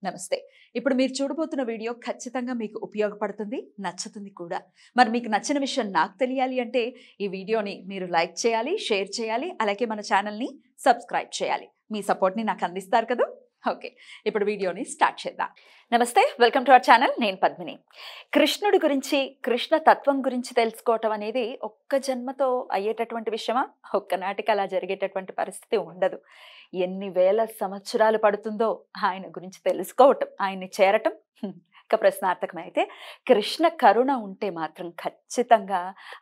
నమస్తే. ఇప్పుడు మీరు చూడబోతున్న వీడియో ఖచ్చితంగా మీకు ఉపయోగపడుతుంది, నచ్చుతుంది కూడా. మరి మీకు నచ్చిన విషయం నాకు తెలియాలి అంటే ఈ వీడియోని మీరు లైక్ చేయాలి, షేర్ చేయాలి, అలాగే మన ఛానల్‌ని సబ్స్క్రైబ్ చేయాలి. మీ సపోర్ట్‌ని నాకు అందిస్తారు కదూ! ఓకే. ఇప్పుడు వీడియోని స్టార్ట్ చేద్దాం. నమస్తే. Welcome to our channel. నేను పద్మిని. కృష్ణుడి గురించి, కృష్ణ తత్వం గురించి తెలుసుకోవటం అనేది ఒక్క జన్మతో అయ్యేటటువంటి విషయమా? ఒక్కనాటికి అలా జరిగేటటువంటి పరిస్థితి ఉండదు. ఎన్ని వేల సంవత్సరాలు పడుతుందో ఆయన గురించి తెలుసుకోవటం, ఆయన్ని చేరటం ఇక ప్రశ్నార్థకమే. అయితే కృష్ణ కరుణ ఉంటే మాత్రం ఖచ్చితంగా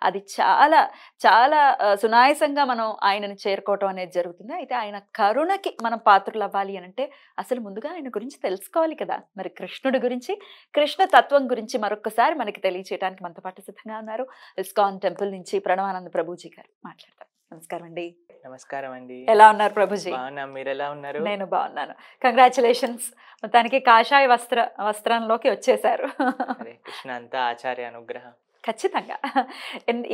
అది చాలా చాలా సునాయాసంగా మనం ఆయనని చేరుకోవటం అనేది జరుగుతుంది. అయితే ఆయన కరుణకి మనం పాత్రులవ్వాలి అనంటే అసలు ముందుగా ఆయన గురించి తెలుసుకోవాలి కదా! మరి కృష్ణుడి గురించి, కృష్ణ తత్వం గురించి మరొక్కసారి మనకి తెలియచేయడానికి మనతో పాటు సిద్ధంగా ఉన్నారు. ఇస్కాన్ టెంపుల్ నుంచి ప్రణవానంద ప్రభుజీ గారు మాట్లాడతారు. నమస్కారం అండి. నమస్కారం అండి. ఎలా ఉన్నారు ప్రభుజీ? బాగున్నాం. మీరెలా ఉన్నారు? నేను బాగున్నాను. కంగ్రాచులేషన్స్. మొత్తానికి కాషాయ వస్త్రంలోకి వచ్చేసారు. హరే కృష్ణ, అంతా ఆచార్య అనుగ్రహం. ఖచ్చితంగా.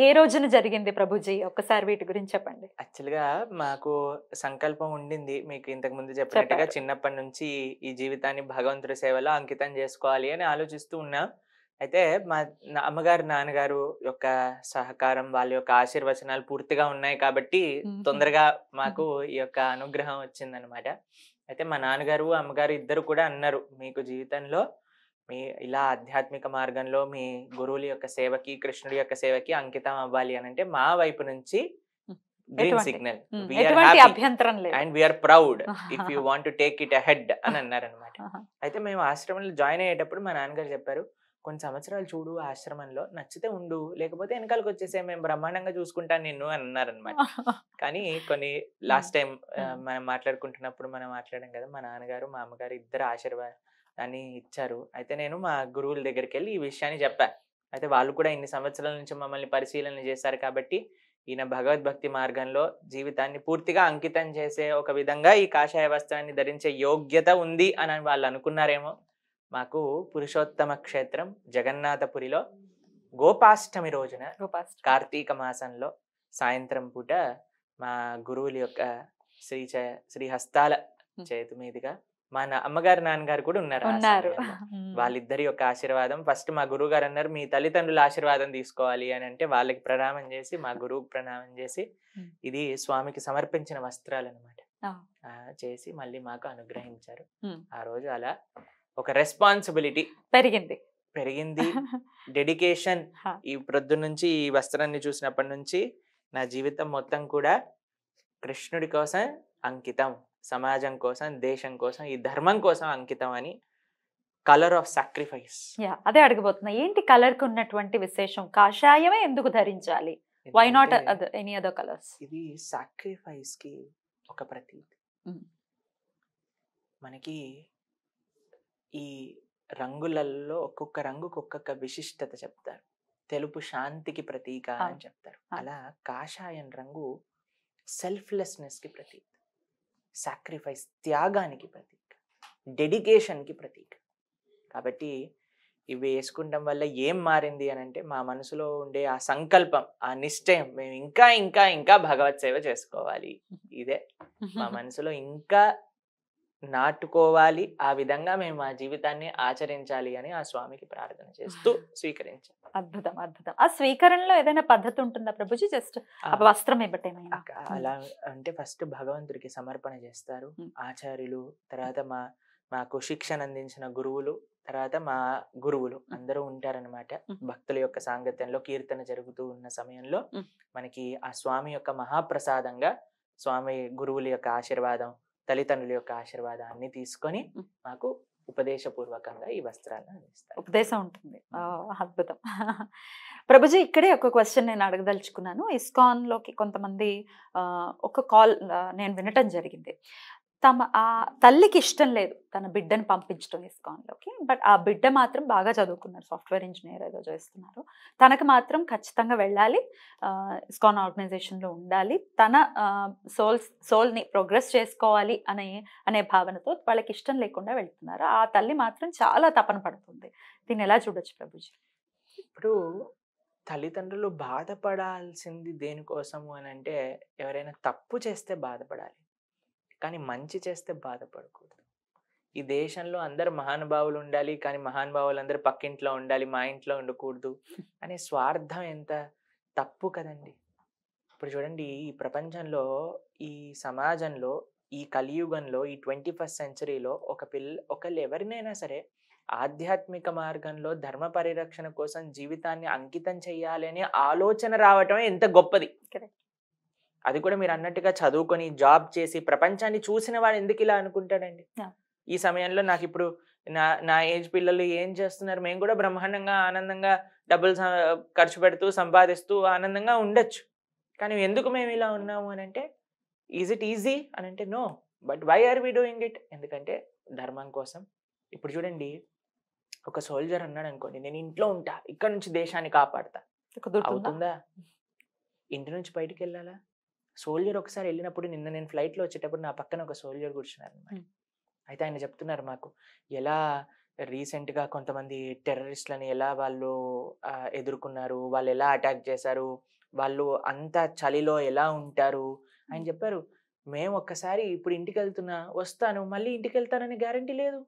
ఏ రోజున జరిగింది ప్రభుజీ? ఒక్కసారి వీటి గురించి చెప్పండి. యాక్చువల్‌గా మాకు సంకల్పం ఉండింది. మీకు ఇంతకు ముందు చెప్పినట్టుగా చెప్పారు. చిన్నప్పటి నుంచి ఈ జీవితాన్ని భగవంతుడి సేవలో అంకితం చేసుకోవాలి అని ఆలోచిస్తూ ఉన్నాం. అయితే మా అమ్మగారు, నాన్నగారు యొక్క సహకారం, వాళ్ళ యొక్క ఆశీర్వచనాలు పూర్తిగా ఉన్నాయి కాబట్టి తొందరగా మాకు ఈ యొక్క అనుగ్రహం వచ్చిందనమాట. అయితే మా నాన్నగారు, అమ్మగారు ఇద్దరు కూడా అన్నారు, మీకు జీవితంలో మీ ఇలా ఆధ్యాత్మిక మార్గంలో మీ గురువుల యొక్క సేవకి, కృష్ణుడి యొక్క సేవకి అంకితం అవ్వాలి అనంటే మా వైపు నుంచి గ్రీన్ సిగ్నల్. వి ఆర్ ఎటువంటి హ్యాపీ అభ్యంతరం లేదు. And we are proud if you want to take it ahead అని అన్నారనమాట. అయితే మేము ఆశ్రమంలో జాయిన్ అయ్యేటప్పుడు మా నాన్నగారు చెప్పారు, కొన్ని సంవత్సరాలు చూడు ఆశ్రమంలో, నచ్చితే ఉండు, లేకపోతే వెనకాలకు వచ్చేసే, మేము బ్రహ్మాండంగా చూసుకుంటాను నిన్ను అని అన్నారనమాట. కానీ కొన్ని లాస్ట్ టైం మనం మాట్లాడుకుంటున్నప్పుడు మనం మాట్లాడాం కదా, మా నాన్నగారు మా అమ్మగారు ఇద్దరు ఆశీర్వాదాన్ని ఇచ్చారు. అయితే నేను మా గురువుల దగ్గరికి వెళ్ళి ఈ విషయాన్ని చెప్పాను. అయితే వాళ్ళు కూడా ఇన్ని సంవత్సరాల నుంచి మమ్మల్ని పరిశీలన చేశారు కాబట్టి ఈయన భగవద్భక్తి మార్గంలో జీవితాన్ని పూర్తిగా అంకితం చేసే ఒక విధంగా ఈ కాషాయ వస్త్రాన్ని ధరించే యోగ్యత ఉంది అని వాళ్ళు అనుకున్నారేమో. మాకు పురుషోత్తమ క్షేత్రం జగన్నాథపురిలో గోపాష్టమి రోజున కార్తీక మాసంలో సాయంత్రం పూట మా గురువుల యొక్క శ్రీహస్తాల చేతి మీదుగా మా అమ్మగారు, నాన్నగారు కూడా ఉన్నారు. వాళ్ళిద్దరి యొక్క ఆశీర్వాదం. ఫస్ట్ మా గురువు గారు అన్నారు, మీ తల్లిదండ్రుల ఆశీర్వాదం తీసుకోవాలి అని అంటే వాళ్ళకి ప్రణామం చేసి, మా గురువుకి ప్రణామం చేసి, ఇది స్వామికి సమర్పించిన వస్త్రాలు అనమాట, చేసి మళ్ళీ మాకు అనుగ్రహించారు. ఆ రోజు అలా ఒక రెస్పాన్సిబిలిటీ పెరిగింది, డెడికేషన్. ఈ ప్రొద్దు నుంచి ఈ వస్త్రాన్ని చూసినప్పటి నుంచి నా జీవితం మొత్తం కూడా కృష్ణుడి కోసం అంకితం, సమాజం కోసం, దేశం కోసం, ఈ ధర్మం కోసం అంకితం అని. Colour of sacrifice. అదే అడగబోతున్నా, ఏంటి కలర్ కు ఉన్నటువంటి విశేషం? కాషాయమే ఎందుకు ధరించాలి? Why not any other colours? ఇది సాక్రిఫైస్ కి ఒక ప్రతీక. మనకి ఈ రంగులలో ఒక్కొక్క రంగుకు ఒక్కొక్క విశిష్టత చెప్తారు. తెలుపు శాంతికి ప్రతీక అని చెప్తారు. అలా కాషాయం రంగు సెల్ఫ్లెస్నెస్ కి ప్రతీక, సాక్రిఫైస్ త్యాగానికి ప్రతీక, డెడికేషన్ కి ప్రతీక. కాబట్టి ఇవి వేసుకుంటాం వల్ల ఏం మారింది అని అంటే మా మనసులో ఉండే ఆ సంకల్పం, ఆ నిశ్చయం, మేము ఇంకా ఇంకా ఇంకా భగవత్ సేవ చేసుకోవాలి, ఇదే మా మనసులో ఇంకా నాటుకోవాలి, ఆ విధంగా మేము మా జీవితాన్ని ఆచరించాలి అని ఆ స్వామికి ప్రార్థన చేస్తూ స్వీకరించాం. అద్భుతం, అద్భుతం. ఆ స్వీకరణలో ఏదైనా పద్ధతి ఉంటుందా ప్రభుజీ? జస్ట్ వస్త్రం ఇవ్వటమేనా? అలా అంటే ఫస్ట్ భగవంతుడికి సమర్పణ చేస్తారు ఆచార్యులు, తర్వాత మాకు శిక్షణ అందించిన గురువులు, తర్వాత మా గురువులు అందరూ ఉంటారనమాట. భక్తుల యొక్క సాంగత్యంలో కీర్తన జరుగుతూ ఉన్న సమయంలో మనకి ఆ స్వామి యొక్క మహాప్రసాదంగా స్వామి గురువుల యొక్క ఆశీర్వాదం, తల్లిదండ్రుల యొక్క ఆశీర్వాదాన్ని తీసుకొని మాకు ఉపదేశపూర్వకంగా ఈ వస్త్రాలను అందిస్తారు. ఉపదేశం ఉంటుంది. అద్భుతం. ప్రభుజీ, ఇక్కడే ఒక క్వశ్చన్ నేను అడగదలుచుకున్నాను. ఇస్కాన్ లోకి కొంతమంది ఒక కాల్ నేను వినటం జరిగింది. ఆ తల్లికి ఇష్టం లేదు తన బిడ్డను పంపించడం ఇస్కాన్లోకి. బట్ ఆ బిడ్డ మాత్రం బాగా చదువుకున్నారు, సాఫ్ట్వేర్ ఇంజనీర్ ఏదో చేస్తున్నారు. తనకు మాత్రం ఖచ్చితంగా వెళ్ళాలి, ఇస్కాన్ ఆర్గనైజేషన్లో ఉండాలి, తన సోల్ని ప్రోగ్రెస్ చేసుకోవాలి అనే భావనతో వాళ్ళకి ఇష్టం లేకుండా వెళ్తున్నారు. ఆ తల్లి మాత్రం చాలా తపన పడుతుంది. దీన్ని ఎలా చూడొచ్చు ప్రభుజీ? ఇప్పుడు తల్లిదండ్రులు బాధపడాల్సింది దేనికోసము అని అంటే, ఎవరైనా తప్పు చేస్తే బాధపడాలి, కానీ మంచి చేస్తే బాధపడకూడదు. ఈ దేశంలో అందరు మహానుభావులు ఉండాలి, కానీ మహానుభావులు అందరూ పక్కింట్లో ఉండాలి, మా ఇంట్లో ఉండకూడదు అనే స్వార్థం ఎంత తప్పు కదండి. ఇప్పుడు చూడండి, ఈ ప్రపంచంలో, ఈ సమాజంలో, ఈ కలియుగంలో, ఈ 21st సెంచరీలో ఒకళ్ళు ఎవరినైనా సరే ఆధ్యాత్మిక మార్గంలో ధర్మ పరిరక్షణ కోసం జీవితాన్ని అంకితం చేయాలి అనే ఆలోచన రావటం ఎంత గొప్పది. అది కూడా మీరు అన్నట్టుగా చదువుకొని జాబ్ చేసి ప్రపంచాన్ని చూసిన వాడు ఎందుకు ఇలా అనుకుంటాడండి? ఈ సమయంలో నాకు ఇప్పుడు నా ఏజ్ పిల్లలు ఏం చేస్తున్నారు, మేము కూడా బ్రహ్మాండంగా ఆనందంగా డబ్బులు ఖర్చు పెడుతూ సంపాదిస్తూ ఆనందంగా ఉండొచ్చు. కానీ ఎందుకు మేము ఇలా ఉన్నాము అని అంటే, ఈజ్ ఇట్ ఈజీ అని అంటే no, but why are we doing it? ఎందుకంటే ధర్మం కోసం. ఇప్పుడు చూడండి, ఒక సోల్జర్ అన్నాడు అనుకోండి, నేను ఇంట్లో ఉంటా, ఇక్కడ నుంచి దేశాన్ని కాపాడతా, అవుతుందా? ఇంటి నుంచి బయటికి వెళ్ళాలా? సోల్జర్ ఒకసారి వెళ్ళినప్పుడు, నిన్న నేను ఫ్లైట్లో వచ్చేటప్పుడు నా పక్కన ఒక సోల్జర్ కూర్చున్నారు అన్నమాట. అయితే ఆయన చెప్తున్నారు మాకు ఎలా రీసెంట్గా కొంతమంది టెర్రరిస్ట్లని ఎలా వాళ్ళు ఎదుర్కొన్నారు, వాళ్ళు ఎలా అటాక్ చేశారు, వాళ్ళు అంత చలిలో ఎలా ఉంటారు. ఆయన చెప్పారు, మేము ఒక్కసారి ఇప్పుడు ఇంటికి వెళ్తున్నా, వస్తాను, మళ్ళీ ఇంటికి వెళ్తానని గ్యారంటీ లేదు.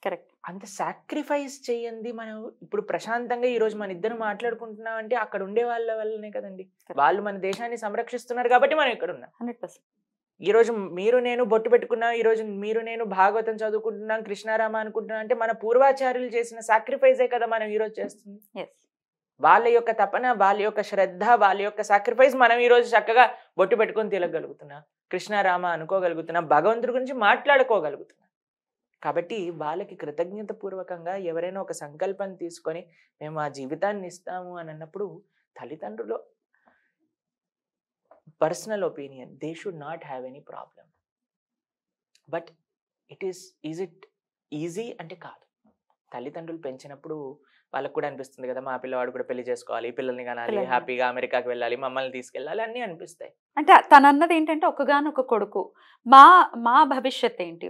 కరెక్ట్. అంత సాక్రిఫైస్ చేయండి. మనం ఇప్పుడు ప్రశాంతంగా ఈరోజు మన ఇద్దరు మాట్లాడుకుంటున్నాం అంటే అక్కడ ఉండే వాళ్ళ వల్లనే కదండి. వాళ్ళు మన దేశాన్ని సంరక్షిస్తున్నారు కాబట్టి మనం ఇక్కడ ఉన్నాం. 100%. ఈరోజు మీరు నేను బొట్టు పెట్టుకున్నాం, ఈరోజు మీరు నేను భాగవతం చదువుకుంటున్నాం, కృష్ణారామ అనుకుంటున్నాం అంటే మన పూర్వాచార్యులు చేసిన సాక్రిఫైజే కదా మనం ఈరోజు చేస్తుంది. వాళ్ళ యొక్క తపన, వాళ్ళ యొక్క శ్రద్ధ, వాళ్ళ యొక్క సాక్రిఫైస్ మనం ఈరోజు చక్కగా బొట్టు పెట్టుకొని తిరగలుగుతున్నాం, కృష్ణారామ అనుకోగలుగుతున్నాం, భగవంతుడి గురించి మాట్లాడుకోగలుగుతున్నాం. కాబట్టి వాళ్ళకి కృతజ్ఞత పూర్వకంగా ఎవరైనా ఒక సంకల్పం తీసుకొని మేము ఆ జీవితాన్ని ఇస్తాము అని అన్నప్పుడు, తల్లిదండ్రులు personal opinion, they should not have any problem. But is it easy అంటే కాదు. తల్లిదండ్రులు పెంచినప్పుడు వాళ్ళకు కూడా అనిపిస్తుంది కదా, మా పిల్లవాడు కూడా పెళ్లి చేసుకోవాలి, పిల్లల్ని కనాలి, హ్యాపీగా అమెరికాకి వెళ్ళాలి, మమ్మల్ని తీసుకెళ్ళాలి, అన్నీ అనిపిస్తాయి. అంటే తను అన్నది ఏంటంటే, ఒకగానొక కొడుకు, మా భవిష్యత్ ఏంటి,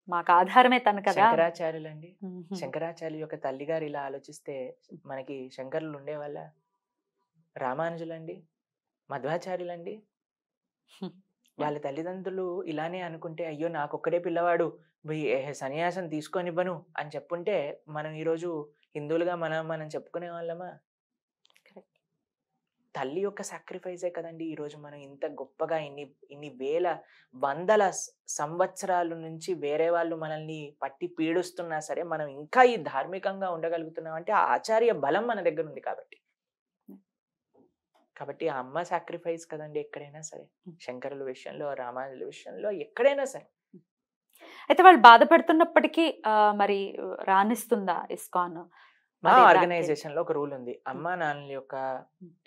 మాకు ఆధారమే తను కదా. శంకరాచార్యులండి, శంకరాచార్యుల యొక్క తల్లిగారు ఇలా ఆలోచిస్తే మనకి శంకరులు ఉండేవాళ్ళ? రామానుజులండి, మధ్వాచార్యులండి, వాళ్ళ తల్లిదండ్రులు ఇలానే అనుకుంటే, అయ్యో నాకొక్కడే పిల్లవాడు, సన్యాసం తీసుకొనివ్వను అని చెప్పుంటే మనం ఈరోజు హిందువులుగా మనం చెప్పుకునే వాళ్ళమా? తల్లి యొక్క సాక్రిఫైజే కదండి ఈరోజు మనం ఇంత గొప్పగా ఇన్ని వేల వందల సంవత్సరాల నుంచి వేరే వాళ్ళు మనల్ని పట్టి పీడిస్తున్నా సరే మనం ఇంకా ఈ ధార్మికంగా ఉండగలుగుతున్నాం అంటే ఆ ఆచార్య బలం మన దగ్గర ఉంది కాబట్టి ఆ అమ్మ సాక్రిఫైస్ కదండి ఎక్కడైనా సరే, శంకరుల విషయంలో, రామానుజుల విషయంలో, ఎక్కడైనా సరే. అయితే వాళ్ళు బాధపడుతున్నప్పటికీ మరి రాణిస్తుందా ఇస్కాన్? మా ఆర్గనైజేషన్ లో ఒక రూల్ ఉంది, అమ్మా నాన్నల యొక్క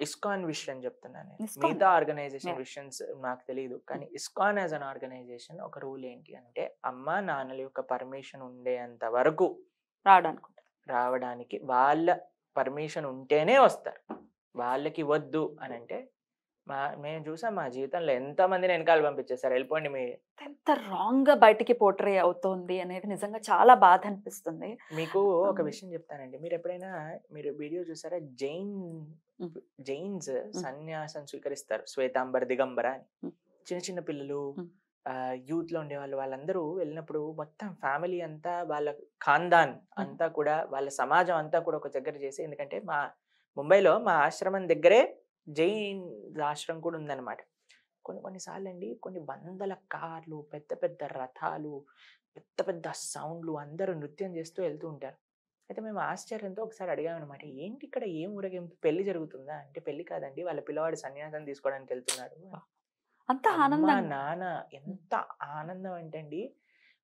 ఇస్కాన్ విషయం చెప్తున్నాను, మిగతా ఆర్గనైజేషన్ విషయన్స్ నాకు తెలియదు, కానీ ఇస్కాన్ యాజ్ అన్ ఆర్గనైజేషన్ ఒక రూల్ ఏంటి అంటే, అమ్మా నాన్నల యొక్క పర్మిషన్ ఉండేంత వరకు రావడానికి వాళ్ళ పర్మిషన్ ఉంటేనే వస్తారు. వాళ్ళకి వద్దు అని అంటే, మేము చూసాం మా జీవితంలో ఎంతమందిని వెనకాల పంపించేస్తారు, వెళ్ళిపోండి మీ. ఎంత రాంగ్ గా బయటికి పోర్ట్రే అవుతోంది అనేది నిజంగా చాలా బాధ అనిపిస్తుంది. మీకు ఒక విషయం చెప్తానండి, మీరు ఎప్పుడైనా వీడియో చూసారా, జైన్స్ సన్యాసం స్వీకరిస్తారు, శ్వేతాంబర్, దిగంబర అని. చిన్న చిన్న పిల్లలు, యూత్ లో ఉండే వాళ్ళందరూ వెళ్ళినప్పుడు మొత్తం ఫ్యామిలీ అంతా, వాళ్ళ ఖాందాన్ అంతా కూడా, వాళ్ళ సమాజం అంతా కూడా ఒక దగ్గర చేసి, ఎందుకంటే మా ముంబైలో మా ఆశ్రమం దగ్గరే జైన్ ఆశ్రమం కూడా ఉందన్నమాట. కొన్నిసార్లు అండి, కొన్ని వందల కార్లు, పెద్ద పెద్ద రథాలు, పెద్ద పెద్ద సౌండ్లు, అందరూ నృత్యం చేస్తూ వెళ్తూ ఉంటారు. అయితే మేము ఆశ్చర్యంతో ఒకసారి అడిగామన్నమాట, ఏంటి ఇక్కడ ఏం ఊరేగింపు, పెళ్లి జరుగుతుందా అంటే, పెళ్లి కాదండి, వాళ్ళ పిల్లవాడు సన్యాసం తీసుకోవడానికి వెళ్తున్నాడు. అంత ఆనందం, నాన్న ఎంత ఆనందం అంటే అండి,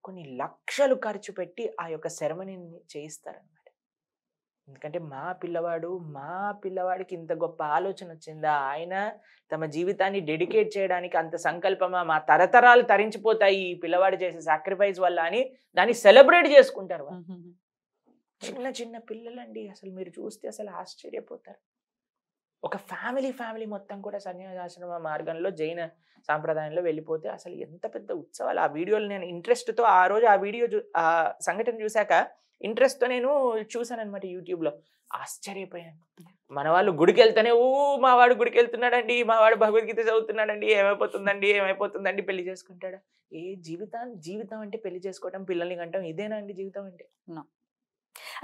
కొన్ని లక్షలు ఖర్చు పెట్టి ఆ యొక్క సెరమనీని చేయిస్తారన్నమాట. ఎందుకంటే మా పిల్లవాడికి ఇంత గొప్ప ఆలోచన వచ్చిందా, ఆయన తమ జీవితాన్ని డెడికేట్ చేయడానికి అంత సంకల్పమా, మా తరతరాలు తరించిపోతాయి ఈ పిల్లవాడు చేసే సాక్రిఫైస్ వల్ల అని దాన్ని సెలబ్రేట్ చేసుకుంటారు. చిన్న చిన్న పిల్లలండి, అసలు మీరు చూస్తే అసలు ఆశ్చర్యపోతారు. ఒక ఫ్యామిలీ మొత్తం కూడా సన్యాసాశ్రమ మార్గంలో జైన సాంప్రదాయంలో వెళ్ళిపోతే అసలు ఎంత పెద్ద ఉత్సవాలు. ఆ వీడియోలు నేను ఇంట్రెస్ట్తో ఆ రోజు ఆ సంఘటన చూశాక ఇంట్రెస్ట్తో నేను చూసాను అనమాట యూట్యూబ్లో. ఆశ్చర్యపోయాను. మన వాళ్ళు గుడికి వెళ్తేనే మా వాడు గుడికి వెళ్తున్నాడండి, మా వాడు భగవద్గీత చదువుతున్నాడండి, ఏమైపోతుందండి పెళ్లి చేసుకుంటాడా? జీవితం అంటే పెళ్లి చేసుకోవటం, పిల్లల్ని కంటాం, ఇదేనా అండి జీవితం అంటే?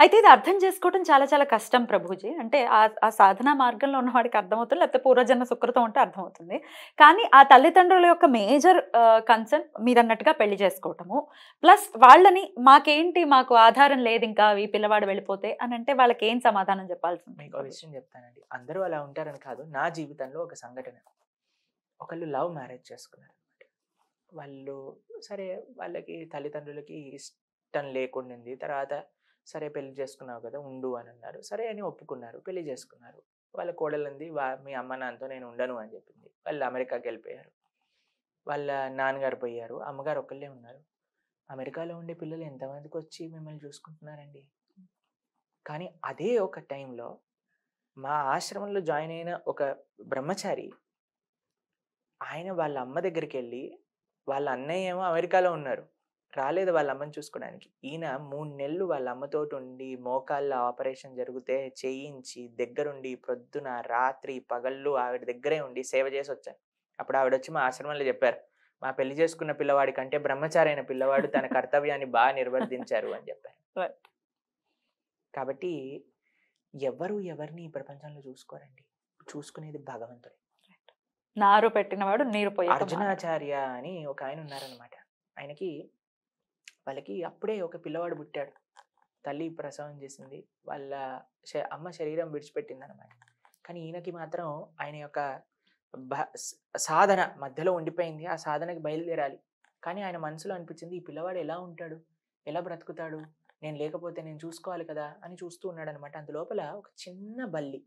అయితే ఇది అర్థం చేసుకోవడం చాలా చాలా కష్టం ప్రభుజీ. అంటే ఆ సాధనా మార్గంలో ఉన్నవాడికి అర్థమవుతుంది, లేకపోతే పూర్వజన్మ సుకృతం ఉంటే అర్థమవుతుంది. కానీ ఆ తల్లిదండ్రుల యొక్క మేజర్ కన్సర్న్ మీరన్నట్టుగా పెళ్లి చేసుకోవటము. ప్లస్ వాళ్ళని మాకు ఆధారం లేదు ఇంకా ఈ పిల్లవాడు వెళ్ళిపోతే అని అంటే వాళ్ళకి ఏం సమాధానం చెప్పాల్సింది? మీకు ఒక విషయం చెప్తానండి. అందరూ అలా ఉంటారని కాదు. నా జీవితంలో ఒక సంఘటన. ఒకళ్ళు లవ్ మ్యారేజ్ చేసుకున్నారు. వాళ్ళు సరే వాళ్ళకి తల్లిదండ్రులకి ఇష్టం లేకుండింది. తర్వాత సరే పెళ్లి చేసుకున్నావు కదా ఉండు అని అన్నారు. సరే అని ఒప్పుకున్నారు, పెళ్లి చేసుకున్నారు. వాళ్ళ కోడలంది మీ అమ్మ నాన్నతో నేను ఉండను అని చెప్పింది. వాళ్ళు అమెరికాకి వెళ్ళిపోయారు. వాళ్ళ నాన్నగారు పోయారు, అమ్మగారు ఒక్కళ్ళే ఉన్నారు. అమెరికాలో ఉండే పిల్లలు ఎంతమందికి వచ్చి మిమ్మల్ని చూసుకుంటున్నారండి. కానీ అదే ఒక టైంలో మా ఆశ్రమంలో జాయిన్ అయిన ఒక బ్రహ్మచారి, ఆయన వాళ్ళ అమ్మ దగ్గరికి వెళ్ళి, వాళ్ళ అన్నయ్య ఏమో అమెరికాలో ఉన్నారు, రాలేదు వాళ్ళ అమ్మని చూసుకోవడానికి. ఈయన 3 నెలలు వాళ్ళ అమ్మతోటి ఉండి, మోకాళ్ళ ఆపరేషన్ జరిగితే చేయించి, దగ్గరుండి ప్రొద్దున రాత్రి పగళ్ళు ఆవిడ దగ్గరే ఉండి సేవ చేసి వచ్చారు. అప్పుడు ఆవిడ వచ్చి మా ఆశ్రమంలో చెప్పారు, మా పెళ్లి చేసుకున్న పిల్లవాడి కంటే బ్రహ్మచారి అయిన పిల్లవాడు తన కర్తవ్యాన్ని బాగా నిర్వర్తించారు అని చెప్పారు. కాబట్టి ఎవరిని ఈ ప్రపంచంలో చూసుకోరండి. చూసుకునేది భగవంతుడే. నారు పెట్టినవాడు నీరు పోయి. అర్జునాచార్య అని ఒక ఆయన ఉన్నారనమాట. వాళ్ళకి అప్పుడే ఒక పిల్లవాడు పుట్టాడు. తల్లి ప్రసవం చేసింది, వాళ్ళ అమ్మ శరీరం విడిచిపెట్టింది అనమాట. కానీ ఈయనకి మాత్రం ఆయన యొక్క సాధన మధ్యలో ఉండిపోయింది. ఆ సాధనకి బయలుదేరాలి. కానీ ఆయన మనసులో అనిపించింది, ఈ పిల్లవాడు ఎలా ఉంటాడు, ఎలా బ్రతుకుతాడు, నేను లేకపోతే నేను చూసుకోవాలి కదా అని చూస్తూ ఉన్నాడు అనమాట. అందులోపల ఒక చిన్న బల్లి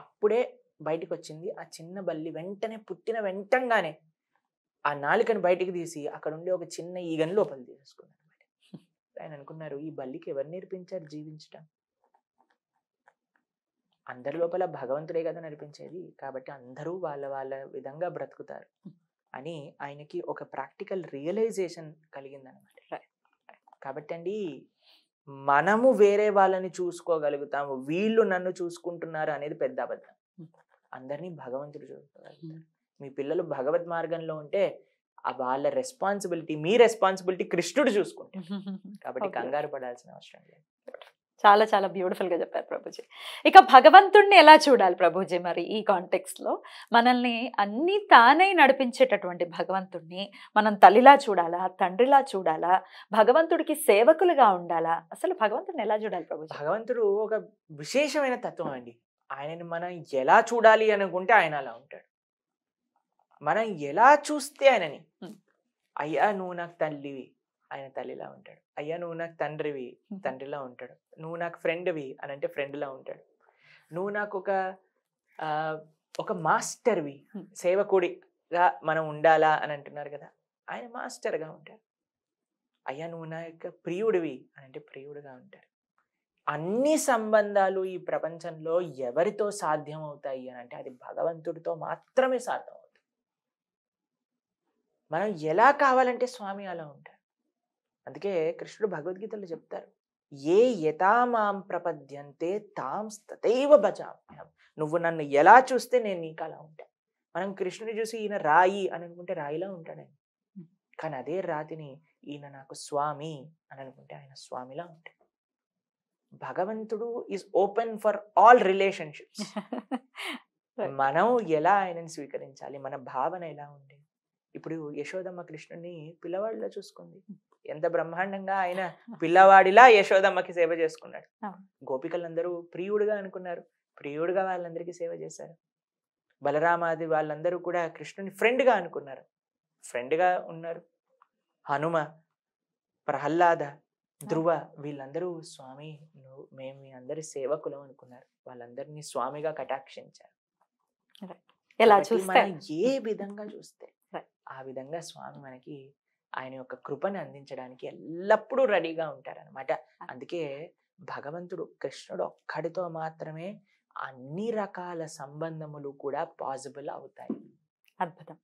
అప్పుడే బయటకు వచ్చింది. ఆ చిన్న బల్లి వెంటనే పుట్టిన వెంటనే ఆ నాలుకని బయటికి తీసి అక్కడ ఉండే ఒక చిన్న ఈగని లోపల తీసేసుకున్నాడు అనమాట. ఆయన అనుకున్నారు, ఈ బల్లికి ఎవరు నేర్పించారు జీవించటం? అందరి లోపల భగవంతుడే కదా నడిపించేది. కాబట్టి అందరూ వాళ్ళ విధంగా బ్రతుకుతారు అని ఆయనకి ఒక ప్రాక్టికల్ రియలైజేషన్ కలిగిందనమాట. కాబట్టి అండి, మనము వేరే వాళ్ళని చూసుకోగలుగుతాము, వీళ్ళు నన్ను చూసుకుంటున్నారు అనేది పెద్ద అబద్ధం. అందరినీ భగవంతుడు చూసుకోగలుగుతారు. మీ పిల్లలు భగవద్ మార్గంలో ఉంటే వాళ్ళ రెస్పాన్సిబిలిటీ, మీ రెస్పాన్సిబిలిటీ కృష్ణుడు చూసుకుంటారు. కాబట్టి కంగారు పడాల్సిన అవసరం లేదు. చాలా చాలా బ్యూటిఫుల్ గా చెప్పారు ప్రభుజీ. ఇక భగవంతుడిని ఎలా చూడాలి ప్రభుజీ మరి ఈ కాంటెక్స్ట్ లో? మనల్ని అన్ని తానే నడిపించేటటువంటి భగవంతుడిని మనం తల్లిలా చూడాలా, తండ్రిలా చూడాలా, భగవంతుడికి సేవకులుగా ఉండాలా? అసలు భగవంతుడిని ఎలా చూడాలి ప్రభుజీ? భగవంతుడు ఒక విశేషమైన తత్వం అండి. ఆయనని మనం ఎలా చూడాలి అనుకుంటే ఆయన అలా ఉంటాడు. మనం ఎలా చూస్తే ఆయనని, అయ్యా నువ్వు నాకు తల్లివి, ఆయన తల్లిలా ఉంటాడు. అయ్యా నువ్వు నాకు తండ్రివి, తండ్రిలా ఉంటాడు. నువ్వు నాకు ఫ్రెండ్వి అని అంటే ఫ్రెండ్లా ఉంటాడు. నువ్వు నాకు ఒక మాస్టర్వి, సేవకుడిగా మనం ఉండాలా అని అంటున్నారు కదా, ఆయన మాస్టర్గా ఉంటాడు. అయ్యా నువ్వు నా యొక్క ప్రియుడివి అని అంటే ప్రియుడిగా ఉంటారు. అన్ని సంబంధాలు ఈ ప్రపంచంలో ఎవరితో సాధ్యం అవుతాయి అని అంటే అది భగవంతుడితో మాత్రమే సాధ్యం అవుతుంది. మనం ఎలా కావాలంటే స్వామి అలా ఉంటారు. అందుకే కృష్ణుడు భగవద్గీతలో చెప్తారు, ఏ యథామాం ప్రపద్యంతే తాం తథైవ భజామ్యహం. నువ్వు నన్ను ఎలా చూస్తే నేను నీకు అలా ఉంటాను. మనం కృష్ణుని చూసి ఈయన రాయి అని అనుకుంటే రాయిలా ఉంటాడు. కానీ అదే రాతిని ఈయన నాకు స్వామి అని అనుకుంటే ఆయన స్వామిలా ఉంటాడు. భగవంతుడు is open for all relationships. మనం ఎలా ఆయనని స్వీకరించాలి, మన భావన ఎలా ఉంది. ఇప్పుడు యశోదమ్మ కృష్ణుని పిల్లవాడిలా చూసుకుంది. ఎంత బ్రహ్మాండంగా ఆయన పిల్లవాడిలా యశోదమ్మకి సేవ చేసుకున్నాడు. గోపికలందరూ ప్రియుడుగా అనుకున్నారు, ప్రియుడుగా వాళ్ళందరికీ సేవ చేశారు. బలరామాది వాళ్ళందరూ కూడా కృష్ణుని ఫ్రెండ్గా అనుకున్నారు, ఫ్రెండ్గా ఉన్నారు. హనుమ, ప్రహ్లాద, ధ్రువ వీళ్ళందరూ స్వామి మేము మీ అందరి సేవకులం అనుకున్నారు. వాళ్ళందరినీ స్వామిగా కటాక్షించారు. మనం ఏ విధంగా చూస్తే ఆ విధంగా స్వామి మనకి ఆయన యొక్క కృపను అందించడానికి ఎల్లప్పుడూ రెడీగా ఉంటారనమాట. అందుకే భగవంతుడు కృష్ణుడు ఒక్కడితో మాత్రమే అన్ని రకాల సంబంధములు కూడా పాసిబుల్ అవుతాయి. అద్భుతం.